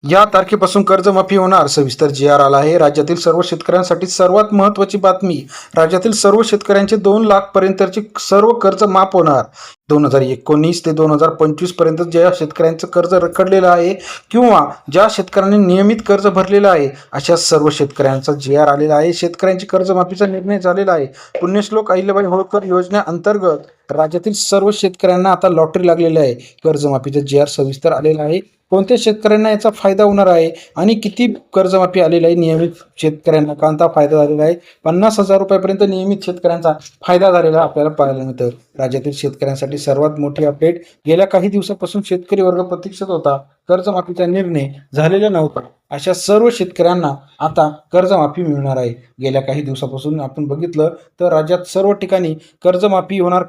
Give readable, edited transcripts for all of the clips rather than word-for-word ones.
या तारखेपासून कर्जमाफी होणार, सविस्तर जी-आर आला आहे. राज्यातील सर्व शेतकऱ्यांसाठी सर्वात महत्त्वाची बातमी. राज्यातील सर्व शेतकऱ्यांचे 2,00,000 पर्यंतचे सर्व कर्ज माफ होणार. 2019 ते 2025 पर्यंत ज्या शेतकऱ्यांचं कर्ज रखडलेलं आहे किंवा ज्या शेतकऱ्यांनी नियमित कर्ज भरलेलं आहे, अशा सर्व शेतकऱ्यांचा जी-आर आलेला आहे. शेतकऱ्यांची कर्जमाफीचा निर्णय झालेला आहे. पुण्यश्लोक अहिल्याबाई होळकर योजनेअंतर्गत राज्यातील सर्व शेतकऱ्यांना आता लॉटरी लागलेली आहे. कर्जमाफीचा जी-आर सविस्तर आलेला आहे. कोणत्या शेतकऱ्यांना याचा फायदा होणार आहे आणि किती कर्जमाफी आलेली आहे. नियमित शेतकऱ्यांना कोणता फायदा झालेला आहे. 50,000 रुपयापर्यंत नियमित शेतकऱ्यांचा फायदा झालेला आपल्याला पाहायला मिळतं. राज्यातील शेतकऱ्यांसाठी सर्वात मोठी अपडेट. गेल्या काही दिवसापासून शेतकरी वर्ग प्रतीक्षेत होता. कर्जमाफीचा निर्णय झालेला नव्हता. अशा सर्व शेतकऱ्यांना आता कर्जमाफी मिळणार आहे. गेल्या काही दिवसापासून आपण बघितलं तर राज्यात सर्व ठिकाणी कर्जमाफी होणार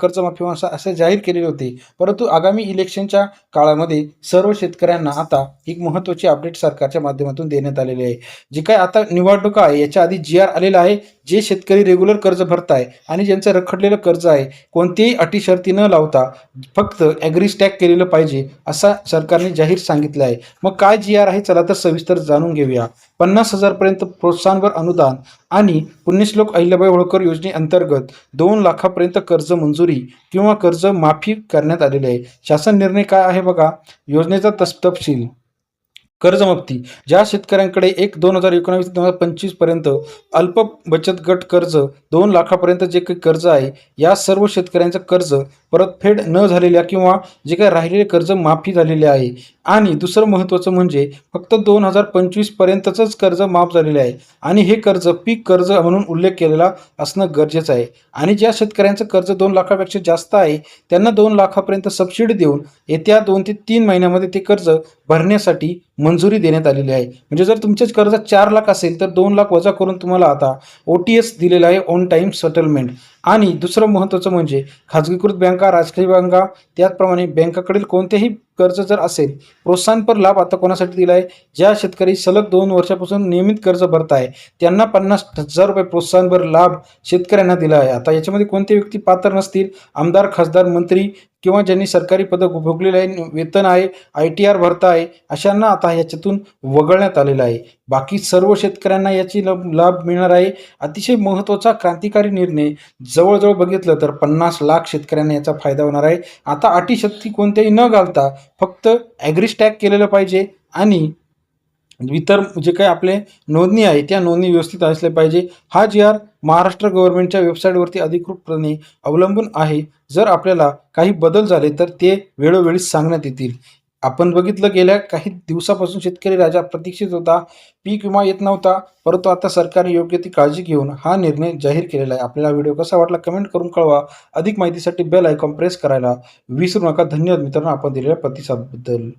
असे जाहीर केलेले होते. परंतु आगामी इलेक्शनच्या काळामध्ये सर्व शेतकऱ्यांना आता एक महत्त्वाची अपडेट सरकारच्या माध्यमातून देण्यात आलेली आहे. जे काय आता निवडणुका आहे याच्या आधी जी-आर आलेला आहे. जे शेतकरी रेग्युलर कर्ज भरताय आणि ज्यांचं रखडलेलं कर्ज आहे, कोणतीही अटी शर्ती न लावता फक्त ॲग्री स्टॅक केलेलं पाहिजे असा सरकारने जाहीर सांगितलं आहे. मग काय जी-आर आहे, चला तर सविस्तर जाणून घेऊया. 50,000 पर्यंत प्रोत्साहनवर अनुदान आणि पुण्यश्लोक अहिल्याबाई होळकर योजनेअंतर्गत 2,00,000 पर्यंत कर्ज मंजुरी किंवा कर्ज माफी करण्यात आलेली आहे. शासन निर्णय काय आहे बघा. योजनेचा तपशील. कर्जमुक्ती. ज्या शेतकऱ्यांकडे 2019 ते 2025 पर्यंत अल्प बचत गट कर्ज 2,00,000 पर्यंत जे काही कर्ज आहे, या सर्व शेतकऱ्यांचं कर्ज परतफेड न झालेल्या किंवा जे काही राहिलेले कर्ज माफी झालेले आहे. आणि दुसरं महत्त्वाचं म्हणजे फक्त 2025 पर्यंतच कर्ज माफ झालेले आहे आणि हे कर्ज पीक कर्ज म्हणून उल्लेख केलेला असणं गरजेचं आहे. आणि ज्या शेतकऱ्यांचं कर्ज 2,00,000पेक्षा जास्त आहे त्यांना 2,00,000 पर्यंत सबसिडी देऊन येत्या 2 ते 3 महिन्यामध्ये ते कर्ज भरण्यासाठी मंजुरी देण्यात आलेली आहे. म्हणजे जर तुमचेच कर्ज 4,00,000 असेल तर 2,00,000 वजा करून तुम्हाला आता OTS दिलेला आहे, ऑन टाईम सेटलमेंट. आणि दुसरं महत्त्वाचं म्हणजे खाजगीकृत बँका, राजकीय बँका, त्याचप्रमाणे बँकाकडील कोणतेही कर्ज जर असेल, प्रोत्साहनपर लाभ आता कोणासाठी दिला आहे. ज्या शेतकरी सलग 2 वर्षापासून नियमित कर्ज भरत आहे त्यांना 50,000 रुपये प्रोत्साहनपर लाभ शेतकऱ्यांना दिला आहे. आता याच्यामध्ये कोणते व्यक्ती पात्र नसतील, आमदार, खासदार, मंत्री किंवा ज्यांनी सरकारी पदक भोगलेलं आहे, वेतन आहे, ITR भरता आहे, अशांना आता याच्यातून वगळण्यात आलेलं आहे. बाकी सर्व शेतकऱ्यांना याची लाभ मिळणार आहे. अतिशय महत्त्वाचा क्रांतिकारी निर्णय. जवळजवळ बघितलं तर 50,00,000 शेतकऱ्यांना याचा फायदा होणार आहे. आता अटीशर्ती कोणत्याही न घालता फक्त ॲग्री स्टॅक केलेलं पाहिजे आणि इतर जे काही आपले नोंदणी आहे त्या नोंदणी व्यवस्थित असल्या पाहिजे. हा जी-आर महाराष्ट्र गव्हर्नमेंटच्या वेबसाईटवरती अधिकृतपणे अवलंबून आहे. जर आपल्याला काही बदल झाले तर ते वेळोवेळी सांगण्यात येतील. आपण बघितलं गेल्या काही दिवसापासून शेतकरी राजा प्रतीक्षित होता. पीक विमा येत नव्हता, परंतु आता सरकारने योग्य ती काळजी घेऊन हा निर्णय जाहीर केलेला आहे. आपल्याला व्हिडिओ कसा वाटला कमेंट करून कळवा. अधिक माहितीसाठी बेल आयकॉन प्रेस करायला विसरू नका. धन्यवाद मित्रांनो, आपण दिलेल्या प्रतिसादाबद्दल.